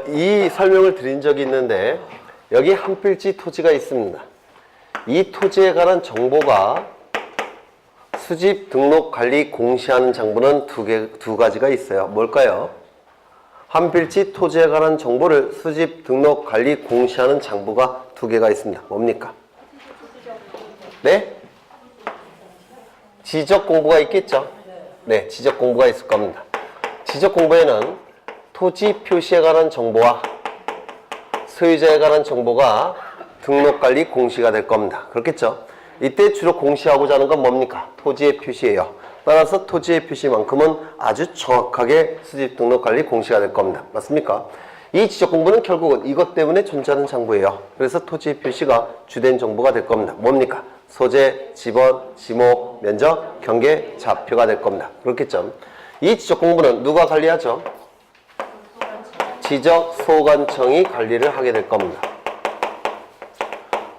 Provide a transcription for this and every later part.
이 설명을 드린 적이 있는데 여기 한 필지 토지가 있습니다. 이 토지에 관한 정보가 수집, 등록, 관리, 공시하는 장부는 두 가지가 있어요. 뭘까요? 한 필지 토지에 관한 정보를 수집, 등록, 관리, 공시하는 장부가 두 개가 있습니다. 뭡니까? 네? 지적 공부가 있겠죠? 네, 지적 공부가 있을 겁니다. 지적 공부에는 토지 표시에 관한 정보와 소유자에 관한 정보가 등록, 관리, 공시가 될 겁니다. 그렇겠죠? 이때 주로 공시하고자 하는 건 뭡니까? 토지의 표시예요. 따라서 토지의 표시만큼은 아주 정확하게 수집, 등록, 관리, 공시가 될 겁니다. 맞습니까? 이 지적 공부는 결국은 이것 때문에 존재하는 장부예요. 그래서 토지의 표시가 주된 정보가 될 겁니다. 뭡니까? 소재, 지번, 지목, 면적, 경계, 좌표가 될 겁니다. 그렇겠죠? 이 지적 공부는 누가 관리하죠? 지적소관청이 관리를 하게 될 겁니다.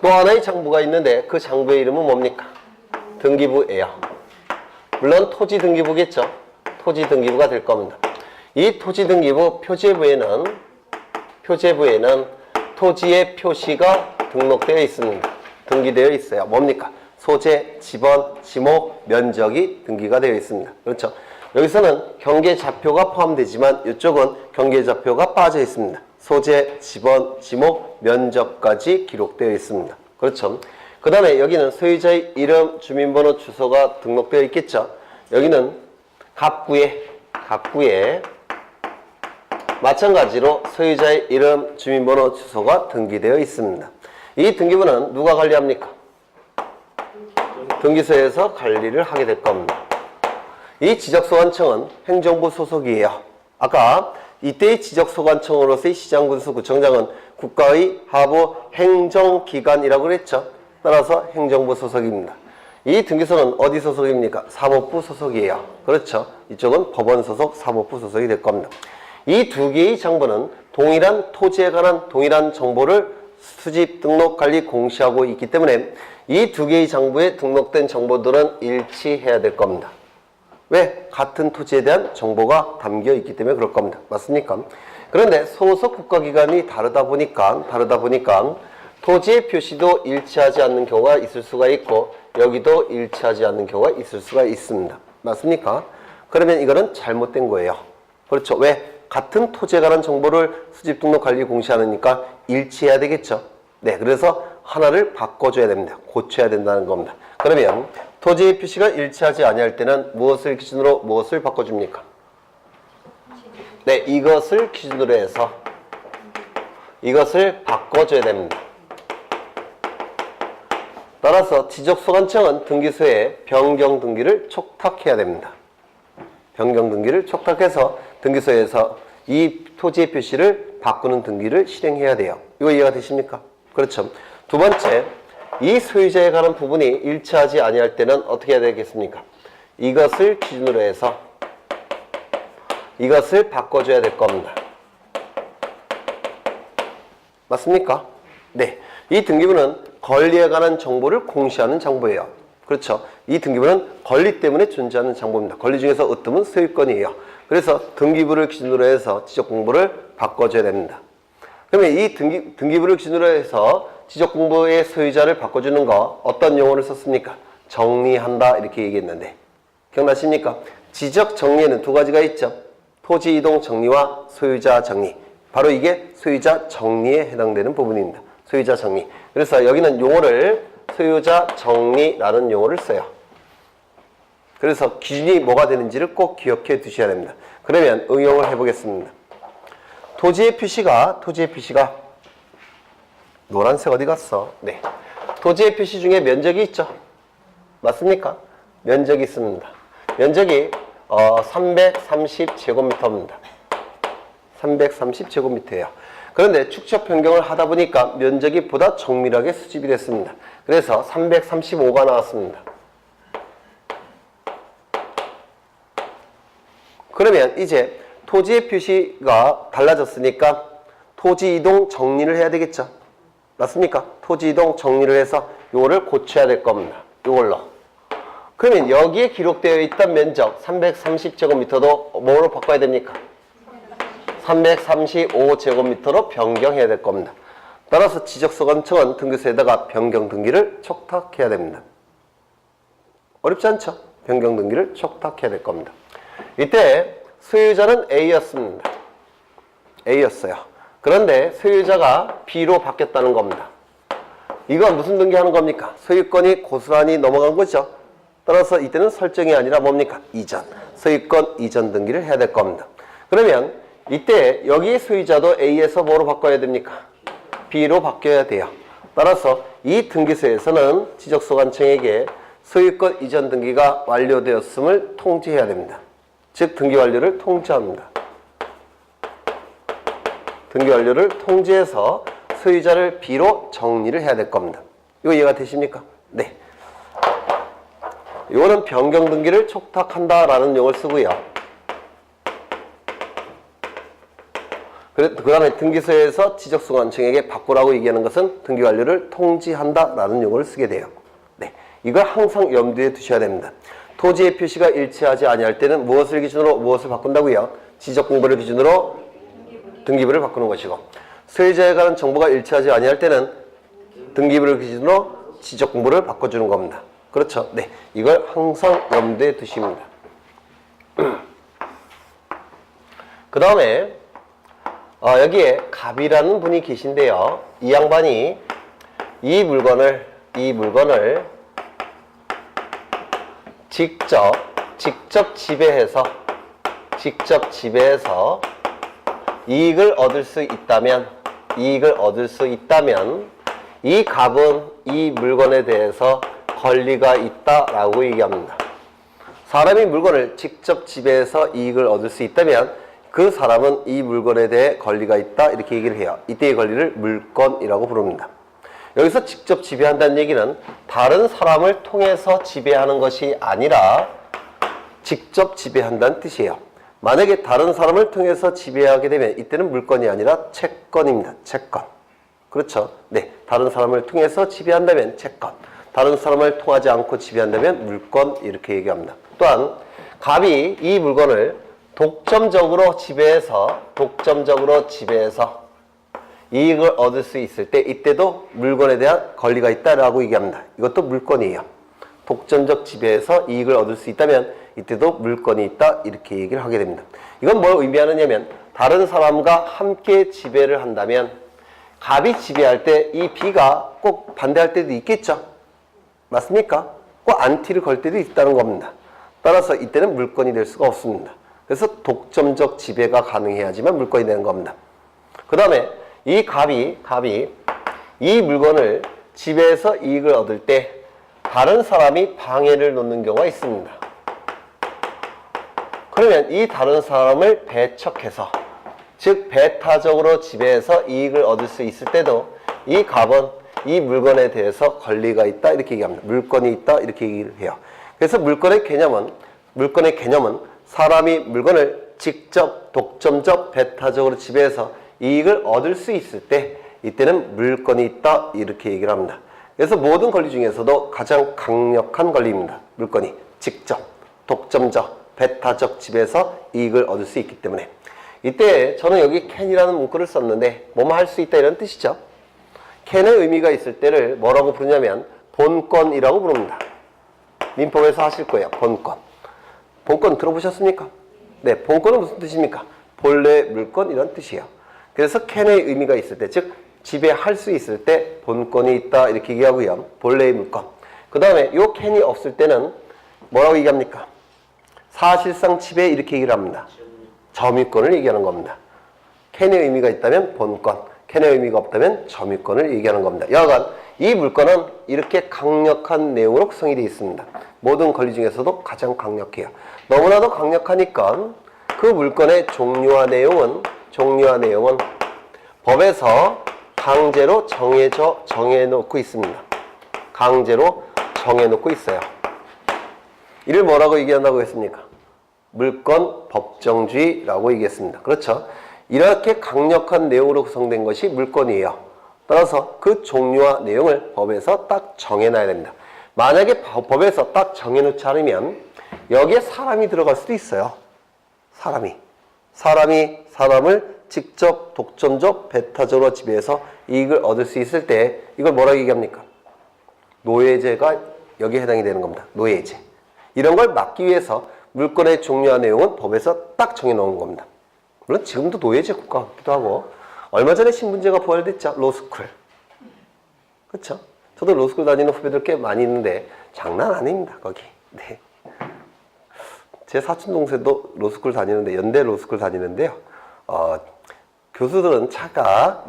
또 하나의 장부가 있는데 그 장부의 이름은 뭡니까? 등기부예요. 물론 토지 등기부겠죠? 토지 등기부가 될 겁니다. 이 토지 등기부 표제부에는 토지의 표시가 등록되어 있습니다. 등기되어 있어요. 뭡니까? 소재, 지번, 지목, 면적이 등기가 되어 있습니다. 그렇죠? 여기서는 경계좌표가 포함되지만 이쪽은 경계좌표가 빠져 있습니다. 소재, 지번, 지목, 면적까지 기록되어 있습니다. 그렇죠? 그 다음에 여기는 소유자의 이름, 주민번호, 주소가 등록되어 있겠죠? 여기는 갑구에 마찬가지로 소유자의 이름, 주민번호, 주소가 등기되어 있습니다. 이 등기부는 누가 관리합니까? 등기소에서 관리를 하게 될 겁니다. 이 지적소관청은 행정부 소속이에요. 아까 이때의 지적소관청으로서의 시장군수 구청장은 국가의 하부 행정기관이라고 그랬죠. 따라서 행정부 소속입니다. 이 등기소는 어디 소속입니까? 사법부 소속이에요. 그렇죠. 이쪽은 법원 소속, 사법부 소속이 될 겁니다. 이 두 개의 장부는 동일한 토지에 관한 동일한 정보를 수집, 등록, 관리, 공시하고 있기 때문에 이 두 개의 장부에 등록된 정보들은 일치해야 될 겁니다. 왜? 같은 토지에 대한 정보가 담겨 있기 때문에 그럴 겁니다. 맞습니까? 그런데 소속 국가기관이 다르다 보니까 토지의 표시도 일치하지 않는 경우가 있을 수가 있고 여기도 일치하지 않는 경우가 있을 수가 있습니다. 맞습니까? 그러면 이거는 잘못된 거예요. 그렇죠? 왜? 같은 토지에 관한 정보를 수집, 등록, 관리, 공시하니까 일치해야 되겠죠? 네, 그래서 하나를 바꿔줘야 됩니다. 고쳐야 된다는 겁니다. 그러면 토지의 표시가 일치하지 아니할 때는 무엇을 기준으로 무엇을 바꿔줍니까? 네, 이것을 기준으로 해서 이것을 바꿔줘야 됩니다. 따라서 지적소관청은 등기소에 변경 등기를 촉탁해야 됩니다. 변경 등기를 촉탁해서 등기소에서 이 토지의 표시를 바꾸는 등기를 실행해야 돼요. 이거 이해가 되십니까? 그렇죠. 두 번째, 이 소유자에 관한 부분이 일치하지 아니할 때는 어떻게 해야 되겠습니까? 이것을 기준으로 해서 이것을 바꿔줘야 될 겁니다. 맞습니까? 네. 이 등기부는 권리에 관한 정보를 공시하는 장부예요. 그렇죠. 이 등기부는 권리 때문에 존재하는 장부입니다. 권리 중에서 으뜸은 소유권이에요. 그래서 등기부를 기준으로 해서 지적공부를 바꿔줘야 됩니다. 그러면 이 등기부를 기준으로 해서 지적공부의 소유자를 바꿔주는 거 어떤 용어를 썼습니까? 정리한다 이렇게 얘기했는데 기억나십니까? 지적 정리에는 두 가지가 있죠. 토지 이동 정리와 소유자 정리. 바로 이게 소유자 정리에 해당되는 부분입니다. 소유자 정리. 그래서 여기는 용어를 소유자 정리라는 용어를 써요. 그래서 기준이 뭐가 되는지를 꼭 기억해 두셔야 됩니다. 그러면 응용을 해보겠습니다. 토지의 표시가 노란색 어디 갔어? 네. 토지의 표시 중에 면적이 있죠? 맞습니까? 면적이 있습니다. 면적이 330제곱미터입니다. 330제곱미터예요. 그런데 축척 변경을 하다 보니까 면적이 보다 정밀하게 수집이 됐습니다. 그래서 335가 나왔습니다. 그러면 이제 토지의 표시가 달라졌으니까 토지 이동 정리를 해야 되겠죠? 맞습니까? 토지 이동 정리를 해서 이거를 고쳐야 될 겁니다. 이걸로. 그러면 여기에 기록되어 있던 면적 330제곱미터도 뭐로 바꿔야 됩니까? 335제곱미터로 변경해야 될 겁니다. 따라서 지적소관청은 등기소에다가 변경 등기를 촉탁해야 됩니다. 어렵지 않죠? 변경 등기를 촉탁해야 될 겁니다. 이때 소유자는 A였습니다. A였어요. 그런데 소유자가 B로 바뀌었다는 겁니다. 이건 무슨 등기하는 겁니까? 소유권이 고스란히 넘어간 거죠. 따라서 이때는 설정이 아니라 뭡니까? 이전. 소유권 이전 등기를 해야 될 겁니다. 그러면 이때 여기 소유자도 A에서 뭐로 바꿔야 됩니까? B로 바뀌어야 돼요. 따라서 이 등기소에서는 지적소관청에게 소유권 이전 등기가 완료되었음을 통지해야 됩니다. 즉 등기 완료를 통지합니다. 등기 완료를 통지해서 소유자를 B로 정리를 해야 될 겁니다. 이거 이해가 되십니까? 네. 이거는 변경 등기를 촉탁한다라는 용어를 쓰고요. 그 다음에 등기소에서 지적소관청에게 바꾸라고 얘기하는 것은 등기 완료를 통지한다라는 용어를 쓰게 돼요. 네. 이걸 항상 염두에 두셔야 됩니다. 토지의 표시가 일치하지 아니할 때는 무엇을 기준으로 무엇을 바꾼다고요? 지적공부를 기준으로 등기부를 바꾸는 것이고, 소유자에 관한 정보가 일치하지 아니할 때는 등기부를 기준으로 지적공부를 바꿔주는 겁니다. 그렇죠? 네. 이걸 항상 염두에 두십니다. 그 다음에 여기에 갑이라는 분이 계신데요. 이 양반이 이 물건을 직접 지배해서 이익을 얻을 수 있다면 이 갑은 이 물건에 대해서 권리가 있다라고 얘기합니다. 사람이 물건을 직접 지배해서 이익을 얻을 수 있다면 그 사람은 이 물건에 대해 권리가 있다 이렇게 얘기를 해요. 이때의 권리를 물권이라고 부릅니다. 여기서 직접 지배한다는 얘기는 다른 사람을 통해서 지배하는 것이 아니라 직접 지배한다는 뜻이에요. 만약에 다른 사람을 통해서 지배하게 되면 이때는 물권이 아니라 채권입니다. 채권. 그렇죠? 네. 다른 사람을 통해서 지배한다면 채권. 다른 사람을 통하지 않고 지배한다면 물권 이렇게 얘기합니다. 또한 갑이 이 물건을 독점적으로 지배해서 이익을 얻을 수 있을 때 이때도 물건에 대한 권리가 있다라고 얘기합니다. 이것도 물권이에요. 독점적 지배해서 이익을 얻을 수 있다면 이때도 물권이 있다 이렇게 얘기를 하게 됩니다. 이건 뭘 의미하느냐면 다른 사람과 함께 지배를 한다면 갑이 지배할 때 이 B가 꼭 반대할 때도 있겠죠. 맞습니까? 꼭 안티를 걸 때도 있다는 겁니다. 따라서 이때는 물권이 될 수가 없습니다. 그래서 독점적 지배가 가능해야지만 물권이 되는 겁니다. 그 다음에 이 갑이 이 물건을 지배해서 이익을 얻을 때 다른 사람이 방해를 놓는 경우가 있습니다. 그러면 이 다른 사람을 배척해서, 즉 배타적으로 지배해서 이익을 얻을 수 있을 때도 이 갑은 이 물건에 대해서 권리가 있다 이렇게 얘기합니다. 물권이 있다 이렇게 얘기를 해요. 그래서 물권의 개념은 사람이 물건을 직접 독점적 배타적으로 지배해서 이익을 얻을 수 있을 때 이때는 물권이 있다 이렇게 얘기를 합니다. 그래서 모든 권리 중에서도 가장 강력한 권리입니다. 물권이 직접 독점적 배타적 지배해서 이익을 얻을 수 있기 때문에. 이때 저는 여기 can이라는 문구를 썼는데 뭐뭐 할 수 있다 이런 뜻이죠. can의 의미가 있을 때를 뭐라고 부르냐면 본권이라고 부릅니다. 민법에서 하실 거예요. 본권. 본권 들어보셨습니까? 네, 본권은 무슨 뜻입니까? 본래 물권 이런 뜻이에요. 그래서 can의 의미가 있을 때, 즉 지배할 수 있을 때 본권이 있다 이렇게 얘기하고요. 본래의 물권. 그 다음에 요 can이 없을 때는 뭐라고 얘기합니까? 사실상 지배 이렇게 얘기를 합니다. 점유권을 얘기하는 겁니다. can의 의미가 있다면 본권, can의 의미가 없다면 점유권을 얘기하는 겁니다. 여하간 이 물권은 이렇게 강력한 내용으로 구성이 되어 있습니다. 모든 권리 중에서도 가장 강력해요. 너무나도 강력하니까 그 물권의 종류와 내용은 법에서 강제로 정해놓고 있습니다. 강제로 정해놓고 있어요. 이를 뭐라고 얘기한다고 했습니까? 물권 법정주의라고 얘기했습니다. 그렇죠? 이렇게 강력한 내용으로 구성된 것이 물권이에요. 따라서 그 종류와 내용을 법에서 딱 정해놔야 됩니다. 만약에 법에서 딱 정해놓지 않으면 여기에 사람이 들어갈 수도 있어요. 사람을 직접 독점적 배타적으로 지배해서 이익을 얻을 수 있을 때 이걸 뭐라고 얘기합니까? 노예제가 여기에 해당이 되는 겁니다. 노예제. 이런 걸 막기 위해서 물권의 종류와 내용은 법에서 딱 정해놓은 겁니다. 물론 지금도 노예제 국가 같기도 하고 얼마 전에 신분제가 부활됐죠. 로스쿨. 그렇죠? 저도 로스쿨 다니는 후배들 꽤 많이 있는데 장난 아닙니다. 거기. 네. 제 사촌 동생도 로스쿨 다니는데 연대 로스쿨 다니는데요. 교수들은 차가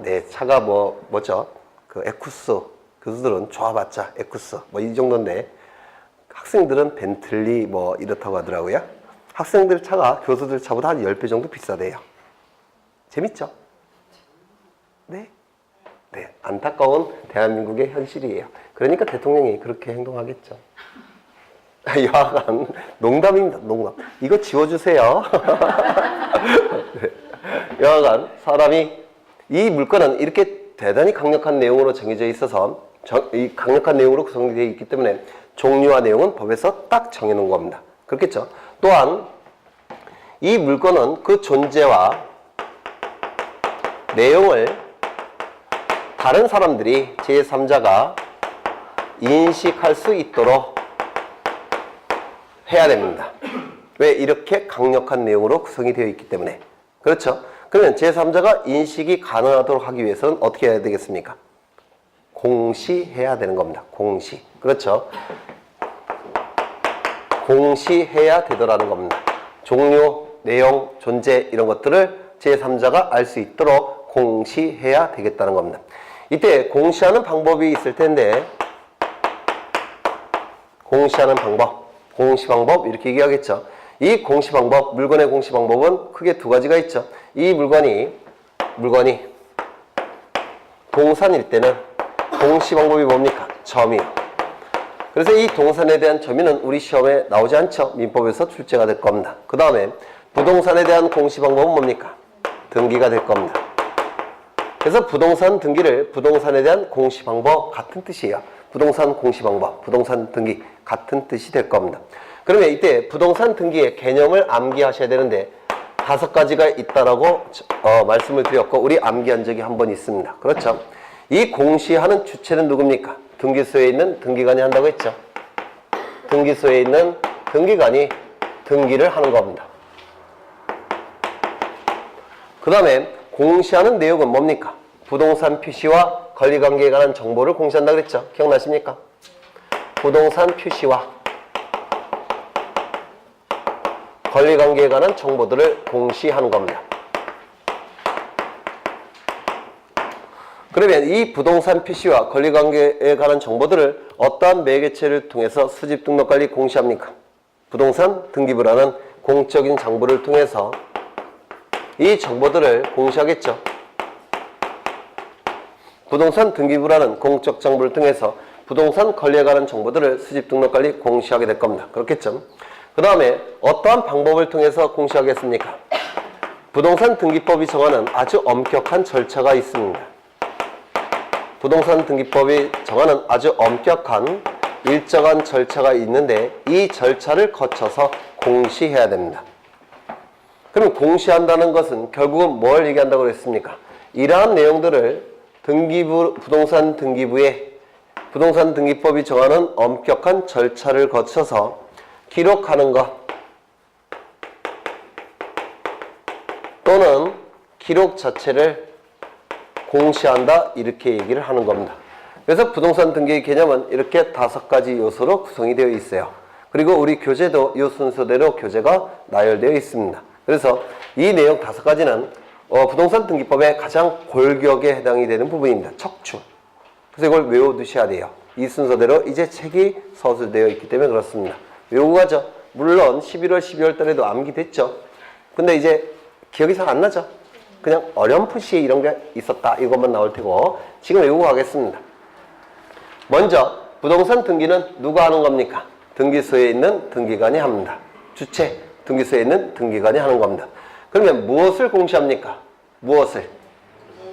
뭐죠? 그 에쿠스 교수들은 좋아봤자 에쿠스 뭐 이 정도인데 학생들은 벤틀리 뭐 이렇다고 하더라고요. 학생들 차가 교수들 차보다 한 10배 정도 비싸대요. 재밌죠? 네. 네, 안타까운 대한민국의 현실이에요. 그러니까 대통령이 그렇게 행동하겠죠. 여하간 농담입니다. 농담. 이거 지워주세요. 네. 여하간 사람이 이 물건은 이렇게 대단히 강력한 내용으로 정해져 있어서 이 강력한 내용으로 구성되어 있기 때문에 종류와 내용은 법에서 딱 정해놓은 겁니다. 그렇겠죠? 또한 이 물건은 그 존재와 내용을 다른 사람들이 제3자가 인식할 수 있도록 해야 됩니다. 왜? 이렇게 강력한 내용으로 구성이 되어 있기 때문에. 그렇죠? 그러면 제3자가 인식이 가능하도록 하기 위해서는 어떻게 해야 되겠습니까? 공시해야 되는 겁니다. 공시. 그렇죠? 공시해야 되더라는 겁니다. 종류, 내용, 존재 이런 것들을 제3자가 알 수 있도록 공시해야 되겠다는 겁니다. 이때 공시하는 방법이 있을 텐데 공시하는 방법, 공시 방법 이렇게 얘기하겠죠. 이 공시 방법, 물건의 공시 방법은 크게 두 가지가 있죠. 이 물건이 동산일 때는 공시 방법이 뭡니까? 점이요. 그래서 이 동산에 대한 점유는 우리 시험에 나오지 않죠. 민법에서 출제가 될 겁니다. 그 다음에 부동산에 대한 공시 방법은 뭡니까? 등기가 될 겁니다. 그래서 부동산 등기를 부동산에 대한 공시 방법 같은 뜻이에요. 부동산 공시 방법, 부동산 등기 같은 뜻이 될 겁니다. 그러면 이때 부동산 등기의 개념을 암기하셔야 되는데 5가지가 있다라고 말씀을 드렸고 우리 암기한 적이 한 번 있습니다. 그렇죠? 이 공시하는 주체는 누굽니까? 등기소에 있는 등기관이 한다고 했죠. 등기소에 있는 등기관이 등기를 하는 겁니다. 그 다음에 공시하는 내용은 뭡니까? 부동산 표시와 권리관계에 관한 정보를 공시한다고 그랬죠. 기억나십니까? 부동산 표시와 권리관계에 관한 정보들을 공시하는 겁니다. 그러면 이 부동산 표시와 권리관계에 관한 정보들을 어떠한 매개체를 통해서 수집등록관리 공시합니까? 부동산 등기부라는 공적인 장부를 통해서 이 정보들을 공시하겠죠. 부동산 등기부라는 공적 장부를 통해서 부동산 권리에 관한 정보들을 수집등록관리 공시하게 될 겁니다. 그렇겠죠. 그 다음에 어떠한 방법을 통해서 공시하겠습니까? 부동산 등기법이 정하는 아주 엄격한 절차가 있습니다. 부동산 등기법이 정하는 아주 엄격한 일정한 절차가 있는데 이 절차를 거쳐서 공시해야 됩니다. 그럼 공시한다는 것은 결국은 뭘 얘기한다고 그랬습니까? 이러한 내용들을 부동산 등기부에 부동산 등기법이 정하는 엄격한 절차를 거쳐서 기록하는 것 또는 기록 자체를 공시한다 이렇게 얘기를 하는 겁니다. 그래서 부동산 등기의 개념은 이렇게 5가지 요소로 구성이 되어 있어요. 그리고 우리 교재도 이 순서대로 교재가 나열되어 있습니다. 그래서 이 내용 5가지는 부동산 등기법의 가장 골격에 해당이 되는 부분입니다. 척추. 그래서 이걸 외워두셔야 돼요. 이 순서대로 이제 책이 서술되어 있기 때문에 그렇습니다. 외우고 가죠. 물론 11월, 12월 달에도 암기됐죠. 근데 이제 기억이 잘 안 나죠. 그냥 어렴풋이 이런 게 있었다 이것만 나올 테고 지금 외우고 가겠습니다. 먼저 부동산 등기는 누가 하는 겁니까? 등기소에 있는 등기관이 합니다. 주체 등기소에 있는 등기관이 하는 겁니다. 그러면 무엇을 공시합니까? 무엇을?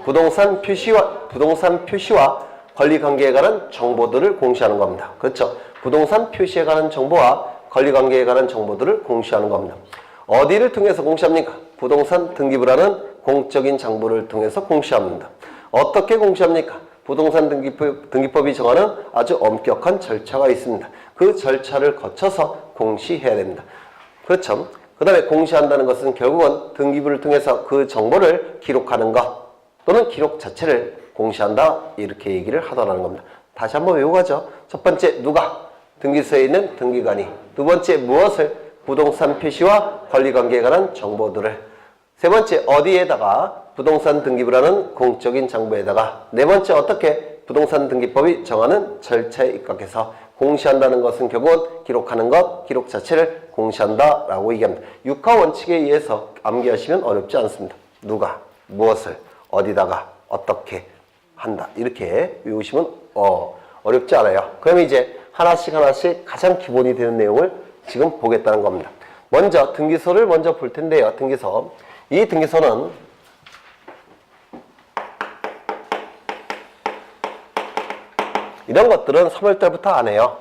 부동산 표시와 권리관계에 관한 정보들을 공시하는 겁니다. 그렇죠? 부동산 표시에 관한 정보와 권리관계에 관한 정보들을 공시하는 겁니다. 어디를 통해서 공시합니까? 부동산 등기부라는 공적인 장부를 통해서 공시합니다. 어떻게 공시합니까? 부동산 등기법이 정하는 아주 엄격한 절차가 있습니다. 그 절차를 거쳐서 공시해야 됩니다. 그렇죠? 그 다음에 공시한다는 것은 결국은 등기부를 통해서 그 정보를 기록하는 것 또는 기록 자체를 공시한다 이렇게 얘기를 하더라는 겁니다. 다시 한번 외워가죠. 첫 번째 누가? 등기소에 있는 등기관이. 두 번째 무엇을? 부동산 표시와 권리관계에 관한 정보들을. 세 번째 어디에다가? 부동산 등기부라는 공적인 장부에다가. 네 번째 어떻게? 부동산 등기법이 정하는 절차에 입각해서 공시한다는 것은 결국은 기록하는 것, 기록 자체를 공시한다라고 얘기합니다. 육하 원칙에 의해서 암기하시면 어렵지 않습니다. 누가, 무엇을, 어디다가, 어떻게 한다. 이렇게 외우시면 어렵지 않아요. 그럼 이제 하나씩 가장 기본이 되는 내용을 지금 보겠다는 겁니다. 먼저 등기소를 먼저 볼 텐데요. 등기소. 이 등기소는 이런 것들은 3월달부터 안 해요.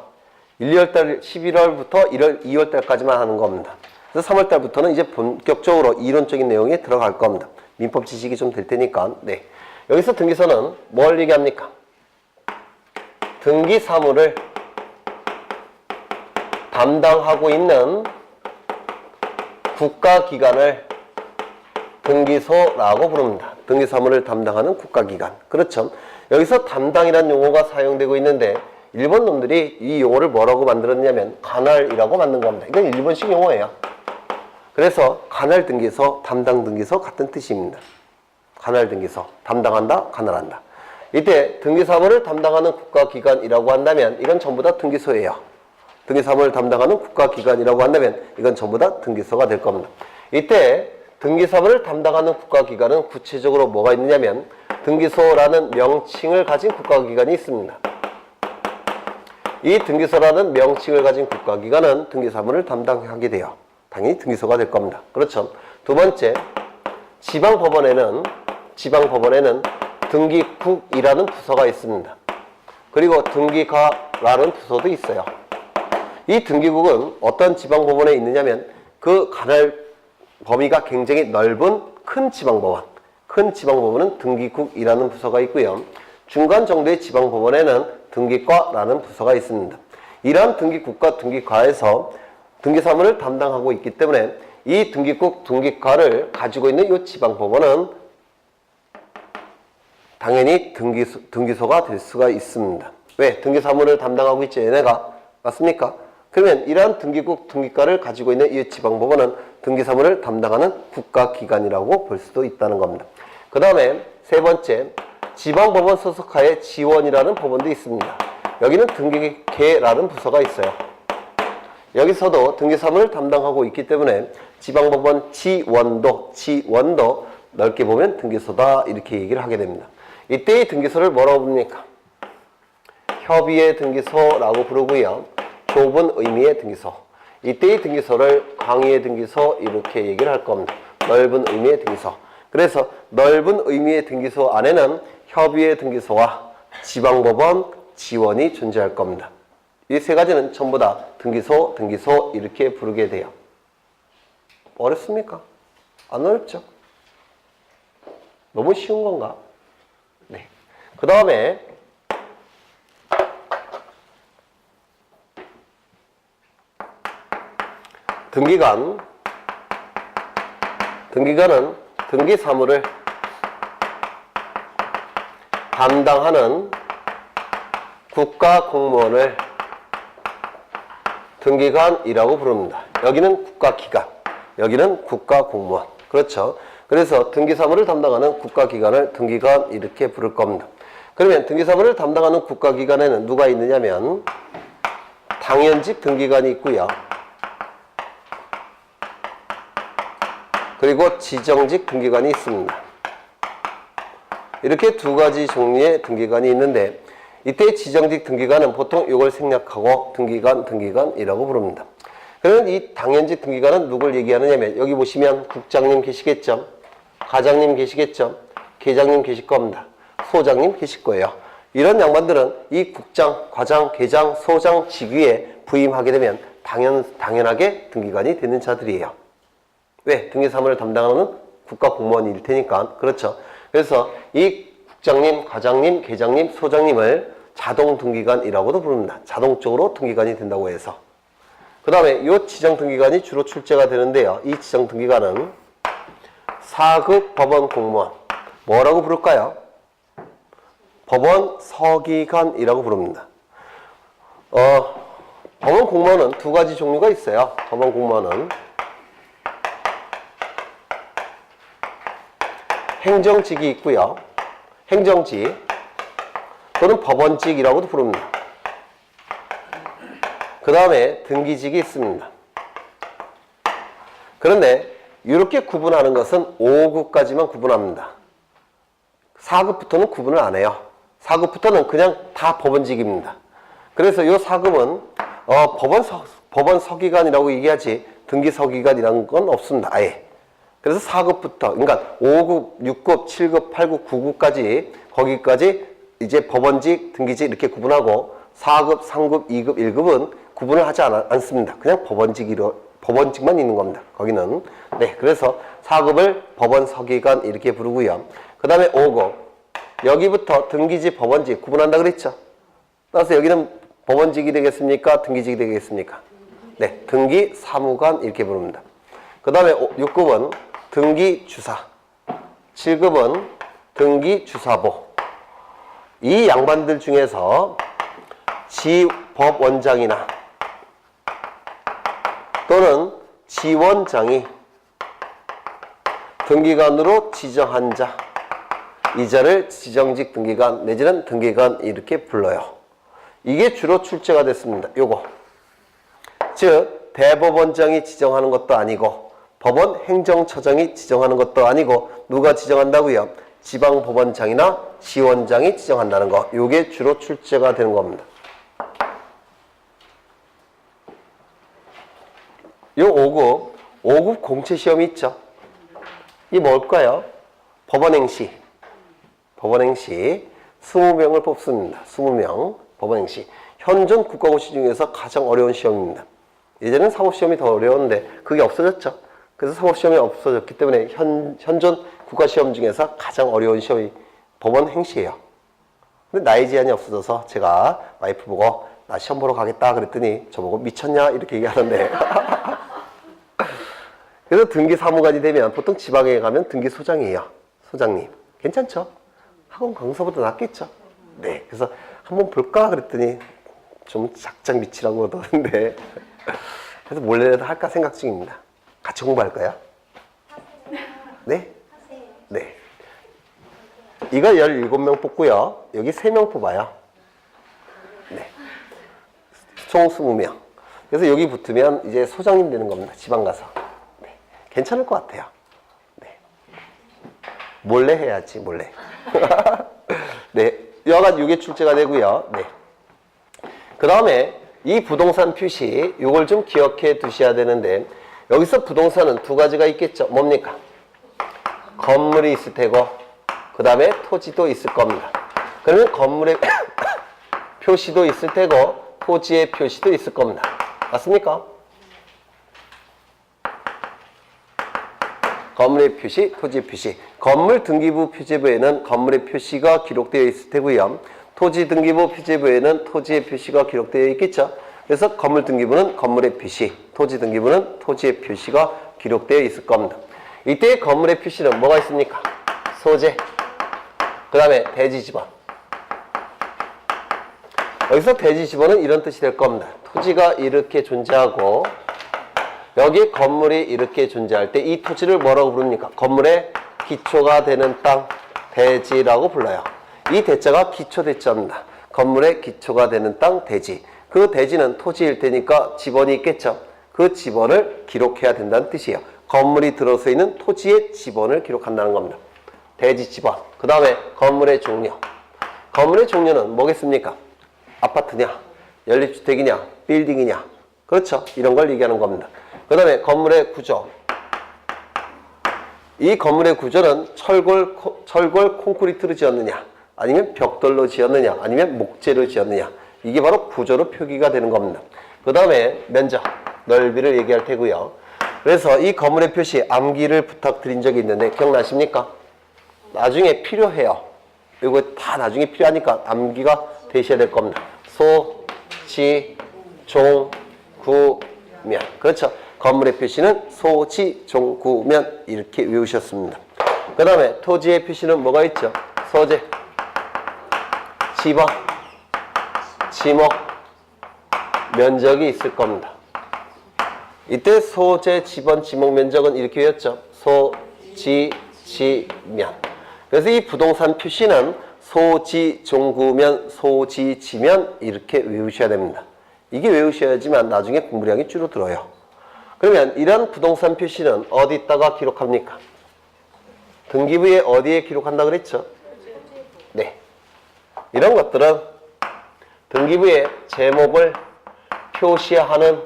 1, 2월달, 11월부터 1월, 2월달까지만 하는 겁니다. 그래서 3월달부터는 이제 본격적으로 이론적인 내용에 들어갈 겁니다. 민법 지식이 좀 될 테니까. 네. 여기서 등기소는 뭘 얘기합니까? 등기 사무를 담당하고 있는 국가기관을 등기소라고 부릅니다. 등기 사무를 담당하는 국가기관. 그렇죠. 여기서 담당이라는 용어가 사용되고 있는데 일본 놈들이 이 용어를 뭐라고 만들었냐면 관할이라고 만든 겁니다. 이건 일본식 용어예요. 그래서 관할 등기소, 담당 등기소 같은 뜻입니다. 관할 등기소, 담당한다, 관할한다. 이때 등기 사무를 담당하는 국가기관이라고 한다면 이건 전부 다 등기소예요. 등기 사무를 담당하는 국가기관이라고 한다면 이건 전부 다 등기소가 될 겁니다. 이때 등기 사무를 담당하는 국가기관은 구체적으로 뭐가 있느냐면 등기소라는 명칭을 가진 국가기관이 있습니다. 이 등기소라는 명칭을 가진 국가기관은 등기 사무를 담당하게 돼요. 당연히 등기소가 될 겁니다. 그렇죠. 두 번째, 지방법원에는 등기국이라는 부서가 있습니다. 그리고 등기과라는 부서도 있어요. 이 등기국은 어떤 지방법원에 있느냐면 그 관할 범위가 굉장히 넓은 큰 지방법원은 등기국이라는 부서가 있고요. 중간 정도의 지방법원에는 등기과라는 부서가 있습니다. 이러한 등기국과 등기과에서 등기사무를 담당하고 있기 때문에 이 등기국, 등기과를 가지고 있는 이 지방법원은 당연히 등기소가 될 수가 있습니다. 왜? 등기사무를 담당하고 있죠, 얘네가. 맞습니까? 그러면 이러한 등기국, 등기과를 가지고 있는 이 지방법원은 등기사무를 담당하는 국가기관이라고 볼 수도 있다는 겁니다. 그 다음에 세 번째, 지방법원 소속하에 지원이라는 법원도 있습니다. 여기는 등기계라는 부서가 있어요. 여기서도 등기사무를 담당하고 있기 때문에 지방법원 지원도 넓게 보면 등기소다 이렇게 얘기를 하게 됩니다. 이때의 등기소를 뭐라고 부릅니까? 협의의 등기소라고 부르고요. 좁은 의미의 등기소. 이때의 등기소를 광의의 등기소 이렇게 얘기를 할 겁니다. 넓은 의미의 등기소. 그래서 넓은 의미의 등기소 안에는 협의의 등기소와 지방법원, 지원이 존재할 겁니다. 이 세 가지는 전부 다 등기소 이렇게 부르게 돼요. 어렵습니까? 안 어렵죠? 너무 쉬운 건가? 네. 그 다음에 등기관은 등기사무를 담당하는 국가공무원을 등기관이라고 부릅니다. 여기는 국가기관, 여기는 국가공무원. 그렇죠. 그래서 등기사무를 담당하는 국가기관을 등기관 이렇게 부를 겁니다. 그러면 등기사무를 담당하는 국가기관에는 누가 있느냐면 당연직 등기관이 있고요. 그리고 지정직 등기관이 있습니다. 이렇게 두 가지 종류의 등기관이 있는데 이때 지정직 등기관은 보통 이걸 생략하고 등기관이라고 부릅니다. 그러면 이 당연직 등기관은 누굴 얘기하느냐면 여기 보시면 국장님 계시겠죠? 과장님 계시겠죠? 계장님 계실 겁니다. 소장님 계실 거예요. 이런 양반들은 이 국장, 과장, 계장, 소장 직위에 부임하게 되면 당연하게 등기관이 되는 자들이에요. 왜? 등기사무를 담당하는 국가 공무원일 테니까. 그렇죠. 그래서 이 국장님, 과장님, 계장님, 소장님을 자동 등기관이라고도 부릅니다. 자동적으로 등기관이 된다고 해서. 그 다음에 이 지정 등기관이 주로 출제가 되는데요. 이 지정 등기관은 4급 법원 공무원. 뭐라고 부를까요? 법원 서기관이라고 부릅니다. 법원 공무원은 두 가지 종류가 있어요. 법원 공무원은 행정직이 있고요. 행정직 또는 법원직이라고도 부릅니다. 그 다음에 등기직이 있습니다. 그런데 이렇게 구분하는 것은 5급까지만 구분합니다. 4급부터는 구분을 안 해요. 4급부터는 그냥 다 법원직입니다. 그래서 이 4급은 법원 서기관이라고 얘기하지 등기 서기관이라는 건 없습니다. 아예. 그래서 4급부터 그러니까 5급, 6급, 7급, 8급, 9급까지 거기까지 이제 법원직, 등기직 이렇게 구분하고 4급, 3급, 2급, 1급은 구분을 하지 않습니다. 그냥 법원직만 있는 겁니다. 거기는. 네, 그래서 4급을 법원 서기관 이렇게 부르고요. 그 다음에 5급 여기부터 등기직, 법원직 구분한다 그랬죠. 따라서 여기는 법원직이 되겠습니까? 등기직이 되겠습니까? 네, 등기 사무관 이렇게 부릅니다. 그 다음에 6급은 등기주사, 7급은 등기주사보. 이 양반들 중에서 지법원장이나 또는 지원장이 등기관으로 지정한 자, 이 자를 지정직 등기관 내지는 등기관 이렇게 불러요. 이게 주로 출제가 됐습니다. 요거. 즉 대법원장이 지정하는 것도 아니고 법원 행정처장이 지정하는 것도 아니고 누가 지정한다고요? 지방법원장이나 지원장이 지정한다는 거. 요게 주로 출제가 되는 겁니다. 요 5급 공채시험이 있죠. 이 뭘까요? 법원행시 20명을 뽑습니다. 20명 법원행시. 현존 국가고시 중에서 가장 어려운 시험입니다. 예전에는 사법시험이 더 어려웠는데 그게 없어졌죠. 그래서 사법시험이 없어졌기 때문에 현존 국가시험 중에서 가장 어려운 시험이 법원행시예요. 근데 나이 제한이 없어져서 제가 와이프 보고 나 시험 보러 가겠다 그랬더니 저보고 미쳤냐 이렇게 얘기하는데 그래서 등기사무관이 되면 보통 지방에 가면 등기소장이에요. 소장님. 괜찮죠? 학원 강사보다 낫겠죠? 네. 그래서 한번 볼까 그랬더니 좀 작작 미치라고 그러던데 그래서 몰래라도 할까 생각 중입니다. 같이 공부할까요? 네? 네. 이거 17명 뽑고요. 여기 3명 뽑아요. 네. 총 20명. 그래서 여기 붙으면 이제 소장님 되는 겁니다. 지방 가서. 네. 괜찮을 것 같아요. 네. 몰래 해야지, 몰래. 네. 여하간 이게 출제가 되고요. 네. 그 다음에 이 부동산 표시, 이걸 좀 기억해 두셔야 되는데, 여기서 부동산은 두 가지가 있겠죠. 뭡니까? 건물이 있을 테고, 그 다음에 토지도 있을 겁니다. 그러면 건물의 표시도 있을 테고, 토지의 표시도 있을 겁니다. 맞습니까? 건물의 표시, 토지의 표시. 건물 등기부 표제부에는 건물의 표시가 기록되어 있을 테고요. 토지 등기부 표제부에는 토지의 표시가 기록되어 있겠죠. 그래서 건물 등기부는 건물의 표시, 토지 등기부는 토지의 표시가 기록되어 있을 겁니다. 이때 건물의 표시는 뭐가 있습니까? 소재, 그 다음에 대지지번. 여기서 대지지번은 이런 뜻이 될 겁니다. 토지가 이렇게 존재하고 여기 건물이 이렇게 존재할 때 이 토지를 뭐라고 부릅니까? 건물의 기초가 되는 땅, 대지라고 불러요. 이 대자가 기초 대자입니다. 건물의 기초가 되는 땅, 대지. 그 대지는 토지일 테니까 지번이 있겠죠. 그 지번을 기록해야 된다는 뜻이에요. 건물이 들어서 있는 토지의 지번을 기록한다는 겁니다. 대지 지번. 그 다음에 건물의 종류. 건물의 종류는 뭐겠습니까? 아파트냐, 연립주택이냐, 빌딩이냐. 그렇죠. 이런 걸 얘기하는 겁니다. 그 다음에 건물의 구조. 이 건물의 구조는 철골 콘크리트로 지었느냐, 아니면 벽돌로 지었느냐, 아니면 목재로 지었느냐. 이게 바로 구조로 표기가 되는 겁니다. 그 다음에 면적, 넓이를 얘기할 테고요. 그래서 이 건물의 표시 암기를 부탁드린 적이 있는데 기억나십니까? 나중에 필요해요. 이거 다 나중에 필요하니까 암기가 되셔야 될 겁니다. 소, 지, 종, 구, 면. 그렇죠. 건물의 표시는 소, 지, 종, 구, 면 이렇게 외우셨습니다. 그 다음에 토지의 표시는 뭐가 있죠? 소재, 지방, 지목, 면적이 있을 겁니다. 이때 소재, 지번, 지목, 면적은 이렇게 외웠죠. 소, 지, 지, 면. 그래서 이 부동산 표시는 소, 지, 종, 구, 면, 소, 지, 지면 이렇게 외우셔야 됩니다. 이게 외우셔야지만 나중에 공부량이 줄어들어요. 그러면 이런 부동산 표시는 어디다가 기록합니까? 등기부에 어디에 기록한다 그랬죠? 네. 이런 것들은 등기부에 제목을 표시하는